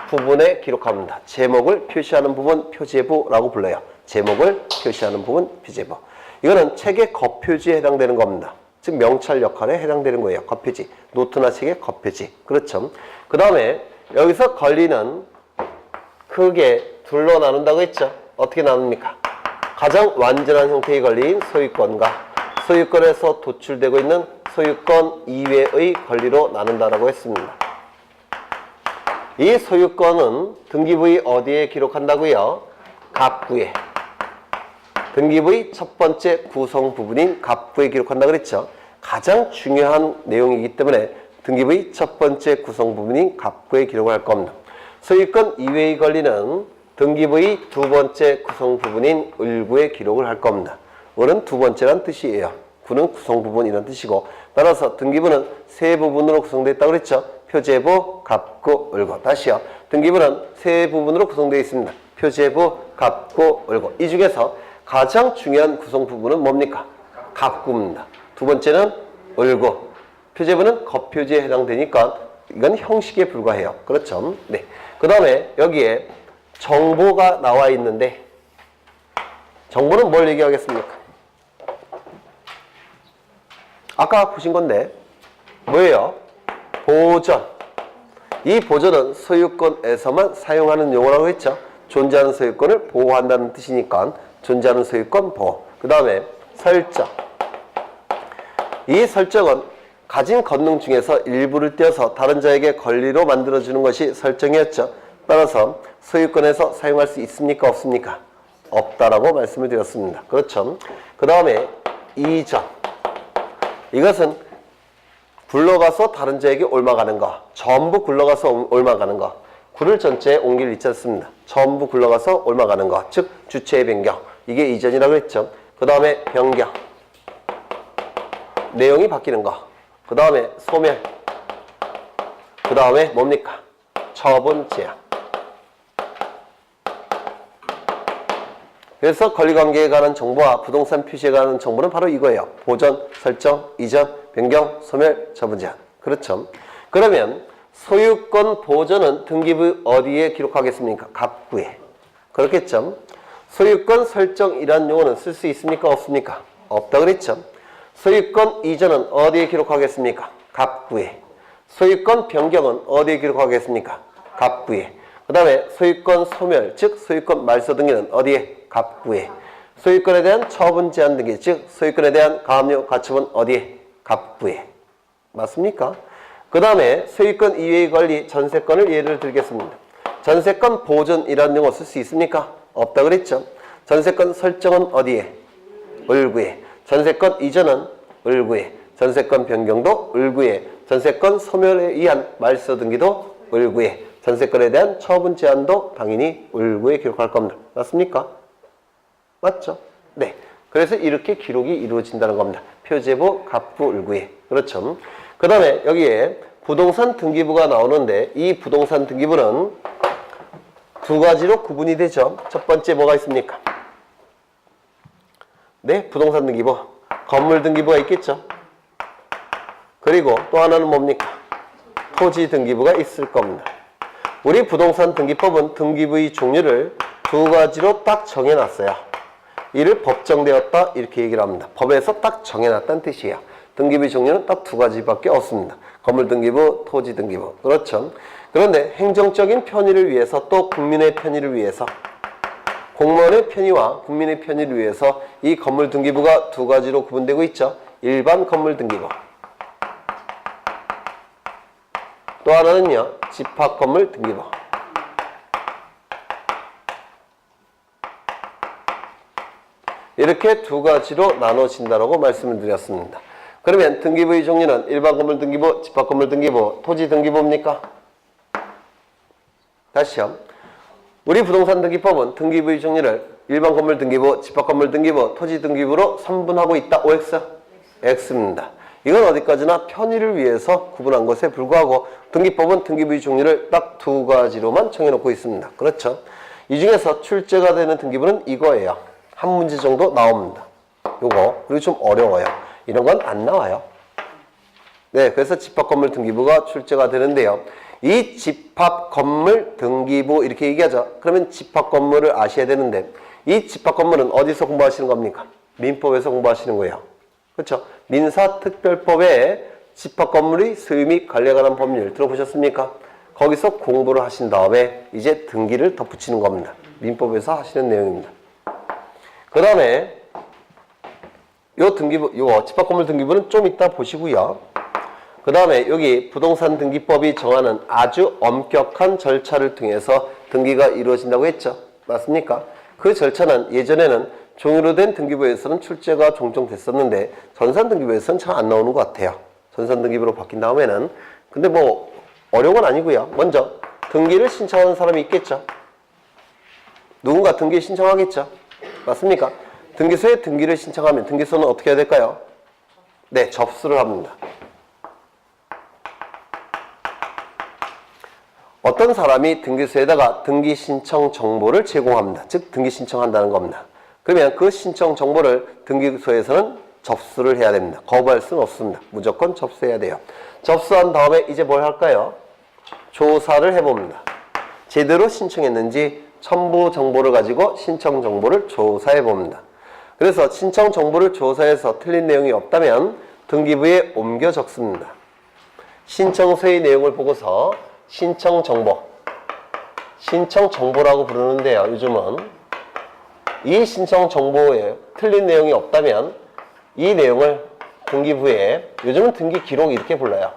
부분에 기록합니다. 제목을 표시하는 부분 표제부라고 불러요. 제목을 표시하는 부분 표제부. 이거는 책의 겉표지에 해당되는 겁니다. 즉 명찰 역할에 해당되는 거예요. 겉표지. 노트나 책의 겉표지. 그렇죠. 그 다음에 여기서 권리는 크게 둘로 나눈다고 했죠. 어떻게 나눕니까? 가장 완전한 형태의 권리인 소유권과 소유권에서 도출되고 있는 소유권 이외의 권리로 나눈다라고 했습니다. 이 소유권은 등기부의 어디에 기록한다고요? 갑부에. 등기부의 첫 번째 구성 부분인 갑부에 기록한다 그랬죠. 가장 중요한 내용이기 때문에 등기부의 첫 번째 구성 부분인 갑부에 기록을 할 겁니다. 소유권 이외의 권리는 등기부의 두 번째 구성 부분인 을구에 기록을 할 겁니다. 을은 두 번째란 뜻이에요. 구는 구성 부분이란 뜻이고, 따라서 등기부는 세 부분으로 구성되어 있다고 그랬죠. 표제부, 갑구, 을구. 다시요. 등기부는 세 부분으로 구성되어 있습니다. 표제부, 갑구, 을구. 이 중에서 가장 중요한 구성 부분은 뭡니까? 갑구입니다. 두 번째는 을구. 표제부는 겉표지에 해당되니까 이건 형식에 불과해요. 그렇죠? 네. 그 다음에 여기에 정보가 나와 있는데, 정보는 뭘 얘기하겠습니까? 아까 보신 건데 뭐예요? 보전. 이 보전은 소유권에서만 사용하는 용어라고 했죠. 존재하는 소유권을 보호한다는 뜻이니까 존재하는 소유권 보호. 그 다음에 설정. 이 설정은 가진 권능 중에서 일부를 떼어서 다른 자에게 권리로 만들어주는 것이 설정이었죠. 따라서 소유권에서 사용할 수 있습니까? 없습니까? 없다라고 말씀을 드렸습니다. 그렇죠. 그 다음에 이전. 이것은 굴러가서 다른 자에게 옮아가는 거. 전부 굴러가서 옮아가는 거. 구를 전체에 옮길 있지 않습니다. 전부 굴러가서 옮아가는 거. 즉 주체의 변경. 이게 이전이라고 했죠. 그 다음에 변경. 내용이 바뀌는 거. 그 다음에 소멸. 그 다음에 뭡니까? 처분 제한. 그래서 권리관계에 관한 정보와 부동산 표시에 관한 정보는 바로 이거예요. 보전, 설정, 이전, 변경, 소멸, 처분 제한. 그렇죠. 그러면 소유권 보전은 등기부 어디에 기록하겠습니까? 갑구에. 그렇겠죠. 소유권 설정이란 용어는 쓸 수 있습니까? 없습니까? 없다 그랬죠. 소유권 이전은 어디에 기록하겠습니까? 갑구에. 소유권 변경은 어디에 기록하겠습니까? 갑구에. 그 다음에 소유권 소멸, 즉 소유권 말소 등기는 어디에? 갑구에. 소유권에 대한 처분 제한 등기, 즉 소유권에 대한 가압류 가처분 어디에? 갑구에. 맞습니까? 그 다음에 소유권 이외의 권리, 전세권을 예를 들겠습니다. 전세권 보존이라는 용어 쓸 수 있습니까? 없다 그랬죠. 전세권 설정은 어디에? 을구에. 전세권 이전은 을구에. 전세권 변경도 을구에. 전세권 소멸에 의한 말소 등기도 을구에. 전세권에 대한 처분 제한도 당연히 을구에 기록할 겁니다. 맞습니까? 맞죠? 네. 그래서 이렇게 기록이 이루어진다는 겁니다. 표제부, 갑구, 을구에. 그렇죠. 그 다음에 여기에 부동산 등기부가 나오는데 이 부동산 등기부는 두 가지로 구분이 되죠. 첫 번째 뭐가 있습니까? 네, 부동산 등기부. 건물 등기부가 있겠죠. 그리고 또 하나는 뭡니까? 토지 등기부가 있을 겁니다. 우리 부동산 등기법은 등기부의 종류를 두 가지로 딱 정해놨어요. 이를 법정되었다 이렇게 얘기를 합니다. 법에서 딱 정해놨다는 뜻이에요. 등기부의 종류는 딱 두 가지밖에 없습니다. 건물 등기부, 토지 등기부. 그렇죠. 그런데 행정적인 편의를 위해서 또 국민의 편의를 위해서 공무원의 편의와 국민의 편의를 위해서 이 건물 등기부가 두 가지로 구분되고 있죠. 일반 건물 등기부. 또 하나는요. 집합 건물 등기부. 이렇게 두 가지로 나눠진다고 말씀을 드렸습니다. 그러면 등기부의 종류는 일반 건물 등기부, 집합 건물 등기부, 토지 등기부입니까? 다시요. 우리 부동산 등기법은 등기부의 종류를 일반 건물 등기부, 집합 건물 등기부, 토지 등기부로 선분하고 있다. OX? X입니다. 이건 어디까지나 편의를 위해서 구분한 것에 불구하고 등기법은 등기부의 종류를 딱 두 가지로만 정해놓고 있습니다. 그렇죠? 이 중에서 출제가 되는 등기부는 이거예요. 한 문제 정도 나옵니다. 요거. 그리고 좀 어려워요. 이런 건 안 나와요. 네, 그래서 집합 건물 등기부가 출제가 되는데요. 이 집합 건물 등기부 이렇게 얘기하죠. 그러면 집합 건물을 아셔야 되는데 이 집합 건물은 어디서 공부하시는 겁니까? 민법에서 공부하시는 거예요. 그렇죠? 민사특별법에 집합 건물의 소유 및 관리에 관한 법률 들어보셨습니까? 거기서 공부를 하신 다음에 이제 등기를 덧붙이는 겁니다. 민법에서 하시는 내용입니다. 그 다음에 요 등기부, 요 집합 건물 등기부는 좀 이따 보시고요. 그 다음에 여기 부동산 등기법이 정하는 아주 엄격한 절차를 통해서 등기가 이루어진다고 했죠. 맞습니까? 그 절차는 예전에는 종이로 된 등기부에서는 출제가 종종 됐었는데 전산 등기부에서는 잘 안 나오는 것 같아요. 전산 등기부로 바뀐 다음에는. 근데 뭐 어려운 건 아니고요. 먼저 등기를 신청하는 사람이 있겠죠. 누군가 등기 신청하겠죠. 맞습니까? 등기소에 등기를 신청하면 등기소는 어떻게 해야 될까요? 네, 접수를 합니다. 어떤 사람이 등기소에다가 등기 신청 정보를 제공합니다. 즉 등기 신청한다는 겁니다. 그러면 그 신청 정보를 등기소에서는 접수를 해야 됩니다. 거부할 수는 없습니다. 무조건 접수해야 돼요. 접수한 다음에 이제 뭘 할까요? 조사를 해봅니다. 제대로 신청했는지 첨부 정보를 가지고 신청 정보를 조사해 봅니다. 그래서 신청 정보를 조사해서 틀린 내용이 없다면 등기부에 옮겨 적습니다. 신청서의 내용을 보고서 신청 정보라고 부르는데요. 요즘은 이 신청 정보에 틀린 내용이 없다면 이 내용을 등기부에, 요즘은 등기 기록 이렇게 불러요.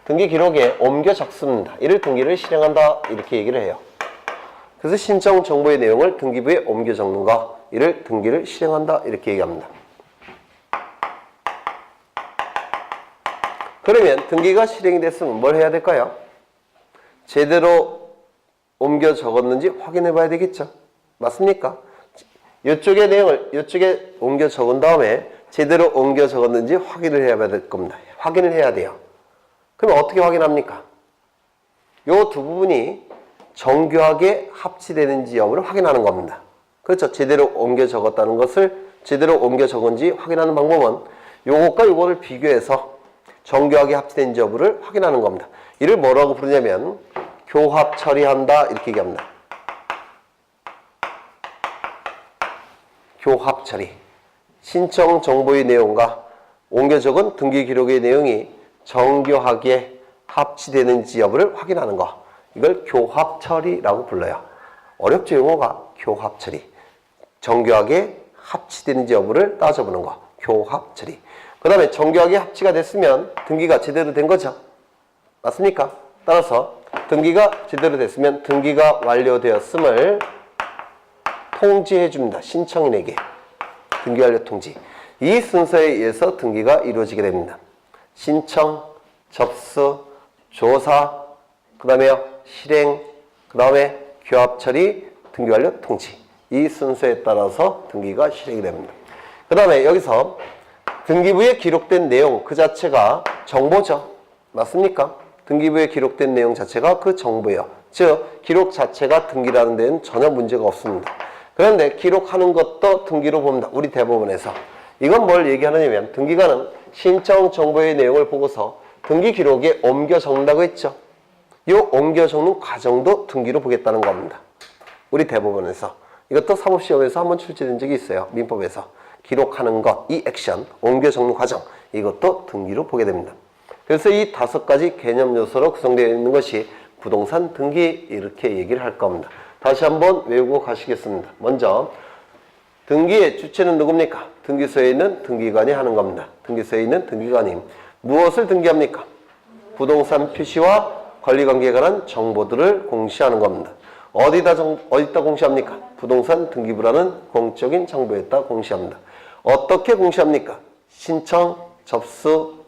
등기 기록에 옮겨 적습니다. 이를 등기를 실행한다 이렇게 얘기를 해요. 그래서 신청 정보의 내용을 등기부에 옮겨 적는 거, 이를 등기를 실행한다 이렇게 얘기합니다. 그러면 등기가 실행이 됐으면 뭘 해야 될까요? 제대로 옮겨 적었는지 확인해 봐야 되겠죠. 맞습니까? 이쪽의 내용을 이쪽에 옮겨 적은 다음에 제대로 옮겨 적었는지 확인을 해야 될 겁니다. 확인을 해야 돼요. 그럼 어떻게 확인합니까? 요 두 부분이 정교하게 합치되는지 여부를 확인하는 겁니다. 그렇죠? 제대로 옮겨 적었다는 것을 제대로 옮겨 적은지 확인하는 방법은 요것과 요거를 비교해서 정교하게 합치되는지 여부를 확인하는 겁니다. 이를 뭐라고 부르냐면 교합 처리한다 이렇게 얘기합니다. 교합 처리. 신청 정보의 내용과 옮겨 적은 등기 기록의 내용이 정교하게 합치되는지 여부를 확인하는 거. 이걸 교합 처리라고 불러요. 어렵죠, 용어가. 교합 처리. 정교하게 합치되는지 여부를 따져보는 거. 교합 처리. 그 다음에 정교하게 합치가 됐으면 등기가 제대로 된 거죠. 맞습니까? 따라서 등기가 제대로 됐으면 등기가 완료되었음을 통지해 줍니다. 신청인에게. 등기 완료 통지. 이 순서에 의해서 등기가 이루어지게 됩니다. 신청, 접수, 조사, 그 다음에요, 실행, 그 다음에 교합 처리, 등기 완료 통지. 이 순서에 따라서 등기가 실행이 됩니다. 그 다음에 여기서 등기부에 기록된 내용 그 자체가 정보죠. 맞습니까? 등기부에 기록된 내용 자체가 그 정보예요. 즉 기록 자체가 등기라는 데는 전혀 문제가 없습니다. 그런데 기록하는 것도 등기로 봅니다. 우리 대법원에서. 이건 뭘 얘기하느냐면 등기관은 신청 정보의 내용을 보고서 등기 기록에 옮겨 적는다고 했죠. 이 옮겨 적는 과정도 등기로 보겠다는 겁니다. 우리 대법원에서. 이것도 사법시험에서 한번 출제된 적이 있어요. 민법에서. 기록하는 것, 이 액션, 옮겨 적는 과정, 이것도 등기로 보게 됩니다. 그래서 이 5가지 개념 요소로 구성되어 있는 것이 부동산 등기, 이렇게 얘기를 할 겁니다. 다시 한번 외우고 가시겠습니다. 먼저 등기의 주체는 누굽니까? 등기소에 있는 등기관이 하는 겁니다. 등기소에 있는 등기관이 무엇을 등기합니까? 부동산 표시와 권리관계에 관한 정보들을 공시하는 겁니다. 어디다 공시합니까? 부동산 등기부라는 공적인 정보에다 공시합니다. 어떻게 공시합니까? 신청, 접수,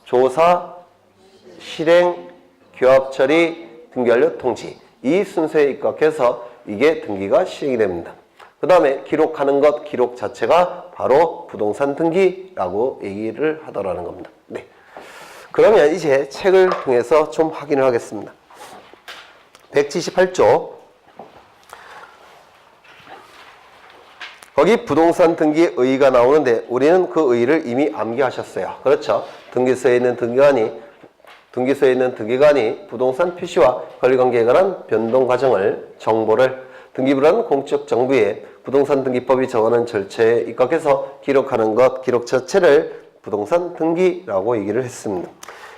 조사, 실행, 교합 처리, 등기완료 통지, 이 순서에 입각해서 이게 등기가 시행이 됩니다. 그 다음에 기록하는 것, 기록 자체가 바로 부동산 등기라고 얘기를 하더라는 겁니다. 네. 그러면 이제 책을 통해서 좀 확인을 하겠습니다. 178조. 거기 부동산 등기 의의가 나오는데 우리는 그 의의를 이미 암기하셨어요. 그렇죠? 등기소에 있는 등기관이 부동산 표시와 권리관계에 관한 변동 과정을 정보를 등기부라는 공적 정부에 부동산 등기법이 정하는 절차에 입각해서 기록하는 것, 기록 자체를 부동산 등기라고 얘기를 했습니다.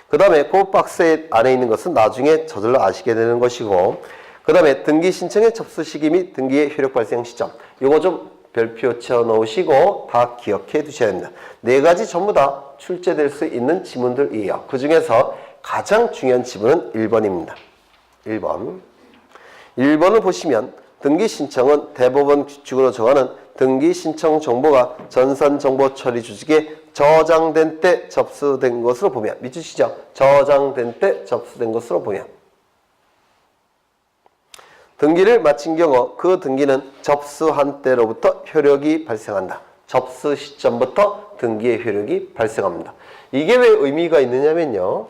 그 다음에 그 박스 안에 있는 것은 나중에 저절로 아시게 되는 것이고, 그 다음에 등기 신청의 접수 시기 및 등기의 효력 발생 시점, 이거 좀 별표 쳐 놓으시고 다 기억해 두셔야 됩니다. 4가지 전부 다 출제될 수 있는 지문들이에요. 그 중에서 가장 중요한 지문은 1번입니다. 1번을 보시면 등기 신청은 대법원 규칙으로 정하는 등기 신청 정보가 전산정보 처리 조직에 저장된 때 접수된 것으로 보면, 믿으시죠? 저장된 때 접수된 것으로 보면 등기를 마친 경우 그 등기는 접수한 때로부터 효력이 발생한다. 접수 시점부터 등기의 효력이 발생합니다. 이게 왜 의미가 있느냐면요,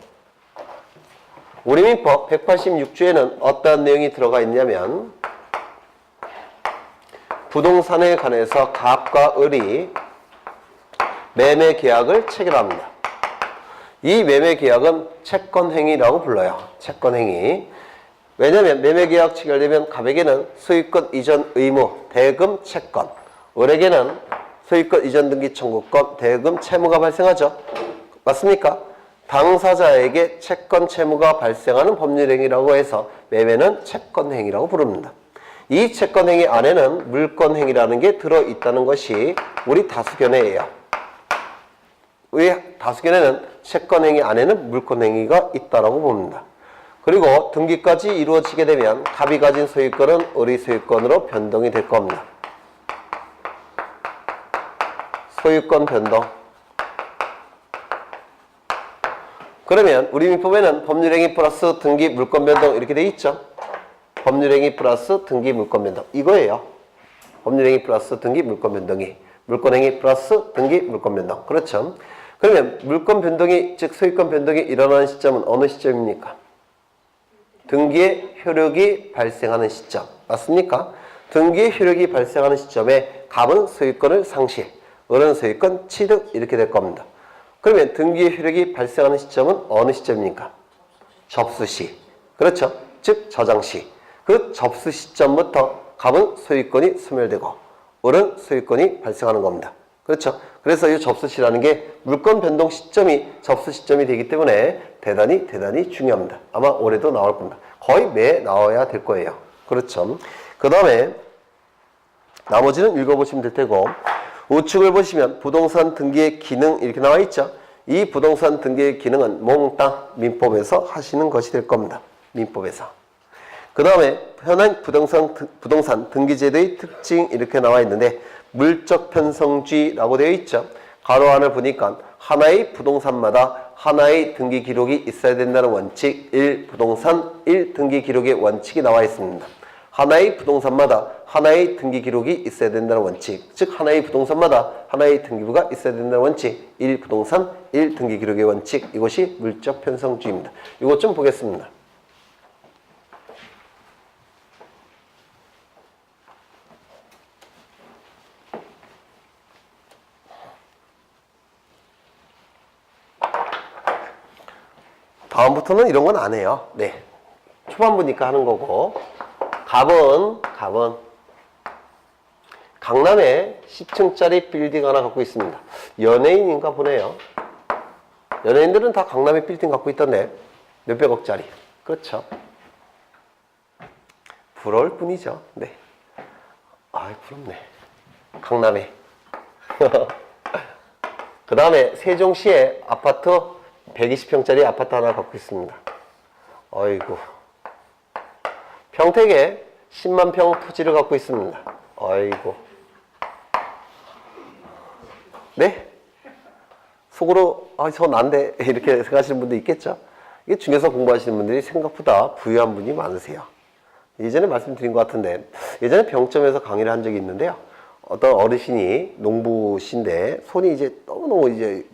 우리 민법 186조에는 어떠한 내용이 들어가 있냐면 부동산에 관해서 갑과 을이 매매 계약을 체결합니다. 이 매매 계약은 채권행위라고 불러요. 채권행위. 왜냐하면 매매 계약 체결되면 갑에게는 소유권 이전 의무, 대금 채권, 을에게는 소유권 이전 등기 청구권, 대금 채무가 발생하죠. 맞습니까? 당사자에게 채권 채무가 발생하는 법률행위라고 해서 매매는 채권행위라고 부릅니다. 이 채권행위 안에는 물권행위라는 게 들어있다는 것이 우리 다수견해예요. 우리 다수견해는 채권행위 안에는 물권행위가 있다고 봅니다. 그리고 등기까지 이루어지게 되면 갑이 가진 소유권은 을의 소유권으로 변동이 될 겁니다. 소유권 변동. 그러면 우리 민법에는 법률행위 플러스 등기 물권 변동 이렇게 돼 있죠. 법률행위 플러스 등기 물권 변동 이거예요. 법률행위 플러스 등기 물권 변동이, 물권행위 플러스 등기 물권 변동. 그렇죠. 그러면 물권 변동이, 즉 소유권 변동이 일어나는 시점은 어느 시점입니까? 등기의 효력이 발생하는 시점. 맞습니까? 등기의 효력이 발생하는 시점에 갑은 소유권을 상실, 을은 소유권 취득 이렇게 될 겁니다. 그러면 등기의 효력이 발생하는 시점은 어느 시점입니까? 접수시. 그렇죠. 즉 저장시. 그 접수 시점부터 갑은 소유권이 소멸되고 을은 소유권이 발생하는 겁니다. 그렇죠. 그래서 이 접수시라는 게 물권 변동 시점이 접수 시점이 되기 때문에 대단히 중요합니다. 아마 올해도 나올 겁니다. 거의 매 나와야 될 거예요. 그렇죠. 그 다음에 나머지는 읽어보시면 될 테고, 우측을 보시면 부동산 등기의 기능 이렇게 나와 있죠. 이 부동산 등기의 기능은 몽땅 민법에서 하시는 것이 될 겁니다. 민법에서. 그 다음에 현행 부동산 등기제도의 특징 이렇게 나와 있는데 물적 편성주의라고 되어 있죠. 가로 안을 보니까 하나의 부동산마다 하나의 등기 기록이 있어야 된다는 원칙 1 부동산 1 등기 기록의 원칙이 나와 있습니다. 하나의 부동산마다 하나의 등기 기록이 있어야 된다는 원칙, 즉 하나의 부동산마다 하나의 등기부가 있어야 된다는 원칙 1 부동산 1 등기 기록의 원칙, 이것이 물적 편성주의입니다. 이것 좀 보겠습니다. 다음부터는 이런 건 안 해요. 네. 초반부니까 하는 거고. 갑은 강남에 10층짜리 빌딩 하나 갖고 있습니다. 연예인인가 보네요. 연예인들은 다 강남에 빌딩 갖고 있던데 몇백억짜리. 그렇죠. 부러울 뿐이죠. 네. 아이, 부럽네. 강남에. 그 다음에 세종시에 아파트 120평짜리 아파트 하나 갖고 있습니다. 어이구. 평택에 10만 평 토지를 갖고 있습니다. 어이구. 네? 속으로 저 난데 이렇게 생각하시는 분도 있겠죠. 이게 중개사 공부하시는 분들이 생각보다 부유한 분이 많으세요. 예전에 말씀드린 것 같은데 예전에 병점에서 강의를 한 적이 있는데요. 어떤 어르신이 농부신데 손이 이제 너무너무 이제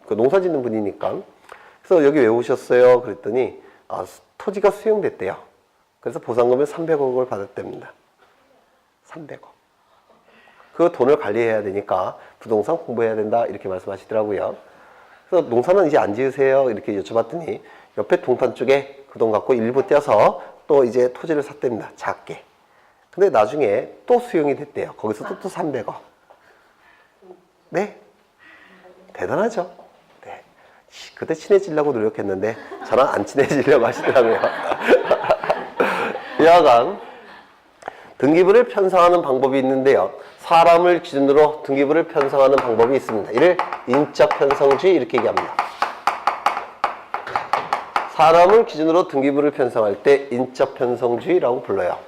그 농사 짓는 분이니까 그래서 여기 왜 오셨어요? 그랬더니 토지가 수용됐대요. 그래서 보상금을 300억을 받았답니다. 300억. 그 돈을 관리해야 되니까 부동산 공부해야 된다 이렇게 말씀하시더라고요. 그래서 농사는 이제 안 지으세요? 이렇게 여쭤봤더니 옆에 동탄 쪽에 그 돈 갖고 일부 떼서 또 이제 토지를 샀답니다. 작게. 근데 나중에 또 수용이 됐대요. 거기서 또 300억. 네? 대단하죠? 네. 그때 친해지려고 노력했는데 저랑 안 친해지려고 하시더라고요. 여하간 등기부를 편성하는 방법이 있는데요. 사람을 기준으로 등기부를 편성하는 방법이 있습니다. 이를 인적 편성주의 이렇게 얘기합니다. 사람을 기준으로 등기부를 편성할 때 인적 편성주의라고 불러요.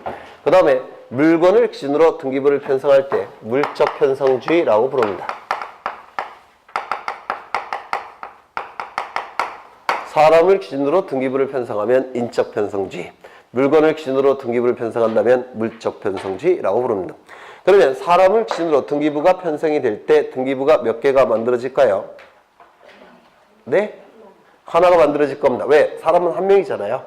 그 다음에 물건을 기준으로 등기부를 편성할 때 물적 편성주의라고 부릅니다. 사람을 기준으로 등기부를 편성하면 인적 편성주의, 물건을 기준으로 등기부를 편성한다면 물적 편성주의라고 부릅니다. 그러면 사람을 기준으로 등기부가 편성이 될 때 등기부가 몇 개가 만들어질까요? 네? 하나가 만들어질 겁니다. 왜? 사람은 한 명이잖아요.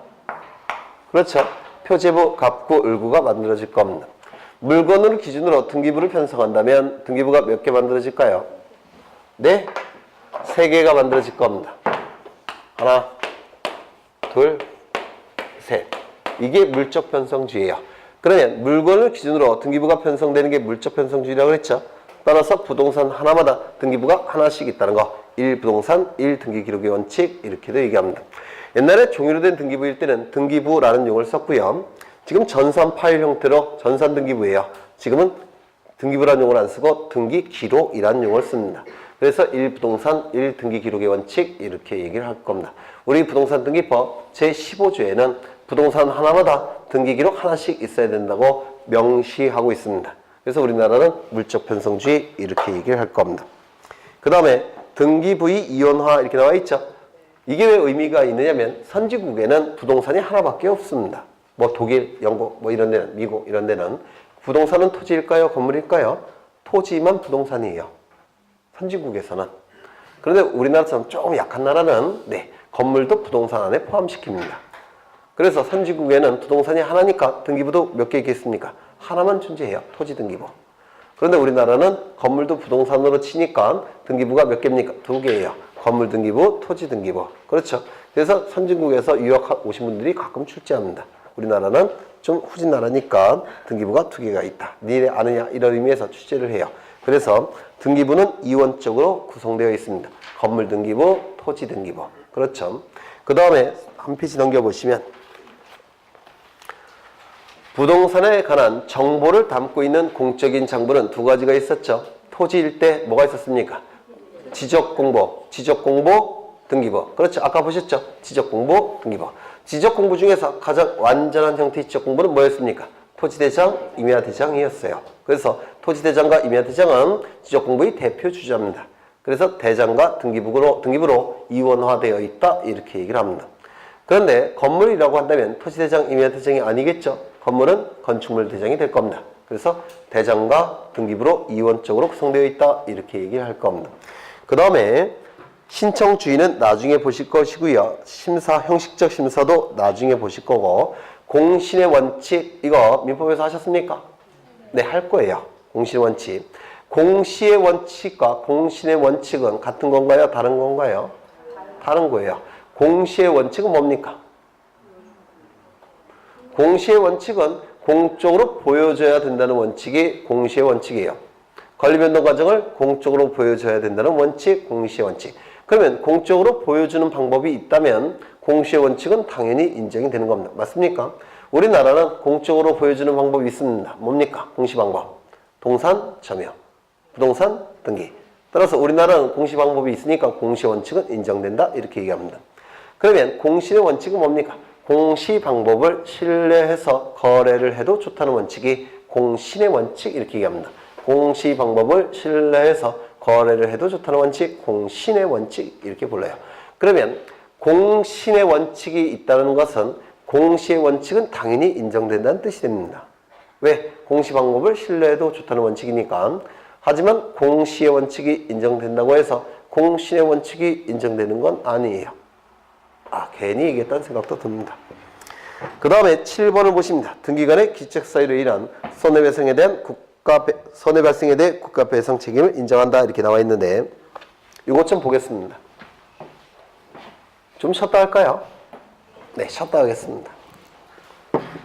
그렇죠. 표제부, 갑구, 을구가 만들어질 겁니다. 물건을 기준으로 등기부를 편성한다면 등기부가 몇 개 만들어질까요? 네? 3개가 만들어질 겁니다. 하나, 둘, 셋. 이게 물적 편성주의예요. 그러면 물건을 기준으로 등기부가 편성되는 게 물적 편성주의라고 했죠. 따라서 부동산 하나마다 등기부가 하나씩 있다는 거. 1부동산 1등기 기록의 원칙 이렇게도 얘기합니다. 옛날에 종이로 된 등기부일 때는 등기부라는 용어를 썼고요. 지금 전산 파일 형태로 전산 등기부예요. 지금은 등기부라는 용어를 안 쓰고 등기 기록이라는 용어를 씁니다. 그래서 1부동산 1등기 기록의 원칙 이렇게 얘기를 할 겁니다. 우리 부동산 등기법 제15조에는 부동산 하나마다 등기 기록 하나씩 있어야 된다고 명시하고 있습니다. 그래서 우리나라는 물적 편성주의 이렇게 얘기를 할 겁니다. 그 다음에 등기부의 이원화 이렇게 나와 있죠. 이게 왜 의미가 있느냐면 선진국에는 부동산이 하나밖에 없습니다. 뭐 독일, 영국, 뭐 이런 데는, 미국 이런 데는 부동산은 토지일까요? 건물일까요? 토지만 부동산이에요. 선진국에서는. 그런데 우리나라처럼 조금 약한 나라는 네, 건물도 부동산 안에 포함시킵니다. 그래서 선진국에는 부동산이 하나니까 등기부도 몇 개 있겠습니까? 하나만 존재해요. 토지 등기부. 그런데 우리나라는 건물도 부동산으로 치니까 등기부가 몇 개입니까? 2개예요. 건물 등기부, 토지 등기부. 그렇죠. 그래서 선진국에서 유학 오신 분들이 가끔 출제합니다. 우리나라는 좀 후진 나라니까 등기부가 2개가 있다. 니네 아느냐? 이런 의미에서 출제를 해요. 그래서 등기부는 이원적으로 구성되어 있습니다. 건물 등기부, 토지 등기부. 그렇죠. 그 다음에 한 페이지 넘겨보시면 부동산에 관한 정보를 담고 있는 공적인 장부는 2가지가 있었죠. 토지일 때 뭐가 있었습니까? 지적공보, 등기부. 그렇죠. 아까 보셨죠? 지적공보, 등기부. 지적공부 중에서 가장 완전한 형태의 지적공부는 뭐였습니까? 토지대장, 임야대장이었어요. 그래서 토지대장과 임야대장은 지적공부의 대표 주자입니다. 그래서 대장과 등기부로 이원화되어 있다 이렇게 얘기를 합니다. 그런데 건물이라고 한다면 토지대장, 임야대장이 아니겠죠? 건물은 건축물 대장이 될 겁니다. 그래서 대장과 등기부로 이원적으로 구성되어 있다 이렇게 얘기를 할 겁니다. 그 다음에 신청주의는 나중에 보실 것이고요. 심사, 형식적 심사도 나중에 보실 거고 공신의 원칙 이거 민법에서 하셨습니까? 네, 할 거예요. 공신의 원칙. 공시의 원칙과 공신의 원칙은 같은 건가요? 다른 건가요? 다른 거예요. 공시의 원칙은 뭡니까? 공시의 원칙은 공적으로 보여줘야 된다는 원칙이 공시의 원칙이에요. 권리변동 과정을 공적으로 보여줘야 된다는 원칙, 공시의 원칙. 그러면 공적으로 보여주는 방법이 있다면 공시의 원칙은 당연히 인정이 되는 겁니다. 맞습니까? 우리나라는 공적으로 보여주는 방법이 있습니다. 뭡니까? 공시 방법. 동산 점유, 부동산 등기. 따라서 우리나라는 공시 방법이 있으니까 공시의 원칙은 인정된다. 이렇게 얘기합니다. 그러면 공시의 원칙은 뭡니까? 공시 방법을 신뢰해서 거래를 해도 좋다는 원칙이 공신의 원칙 이렇게 얘기합니다. 공시 방법을 신뢰해서 거래를 해도 좋다는 원칙, 공신의 원칙 이렇게 불러요. 그러면 공신의 원칙이 있다는 것은 공시의 원칙은 당연히 인정된다는 뜻이 됩니다. 왜? 공시 방법을 신뢰해도 좋다는 원칙이니까. 하지만 공시의 원칙이 인정된다고 해서 공신의 원칙이 인정되는 건 아니에요. 괜히 얘기했다는 생각도 듭니다. 그 다음에 7번을 보십니다. 등기간의 기책 사유로 인한 손해배상에 대한 손해발생에 대해 국가배상 책임을 인정한다 이렇게 나와 있는데 이것 좀 보겠습니다. 좀 쉬었다 할까요? 네, 쉬었다 하겠습니다.